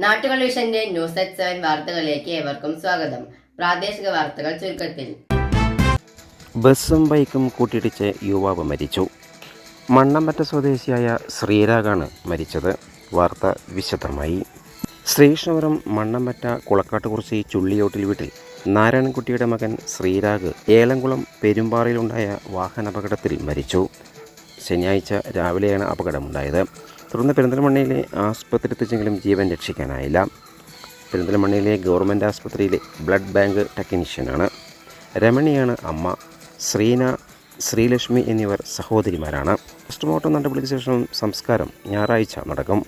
നാട്ടുകൾ വിഷന്റെ news at 7 വാർത്തകളിലേക്ക് ഏവർക്കും സ്വാഗതം. പ്രാദേശിക വാർത്തകൾ ചുരുക്കത്തിൽ. ബസ്സും ബൈക്കും കൂട്ടിയിടിച്ച് യുവാവ് മരിച്ചു. മണ്ണമ്പറ്റ സ്വദേശിയായ ശ്രീരാഗാണ് മരിച്ചത്. വാർത്ത വിശദമായി. ശ്രീകൃഷ്ണപുരം മണ്ണമ്പറ്റ കുളക്കാട്ടുകുറിച്ചി ചുള്ളിയോട്ടിൽ വീട്ടിൽ നാരായണൻകുട്ടിയുടെ മകൻ ശ്രീരാഗ് ഏലംകുളം പെരുമ്പാറയിലുണ്ടായ വാഹനാപകടത്തിൽ മരിച്ചു. ശനിയാഴ്ച രാവിലെയാണ് അപകടമുണ്ടായത്. തുടർന്ന് പെരിന്തൽമണ്ണയിലെ ആസ്പത്രി എത്തിച്ചെങ്കിലും ജീവൻ രക്ഷിക്കാനായില്ല. പെരിന്തൽമണ്ണയിലെ ഗവൺമെൻറ് ആസ്പത്രിയിലെ ബ്ലഡ് ബാങ്ക് ടെക്നീഷ്യനാണ്. രമണിയാണ് അമ്മ. ശ്രീന, ശ്രീലക്ഷ്മി എന്നിവർ സഹോദരിമാരാണ്. പോസ്റ്റ്മോർട്ടം നടപടിക്ക് ശേഷം സംസ്കാരം ഞായറാഴ്ച നടക്കും.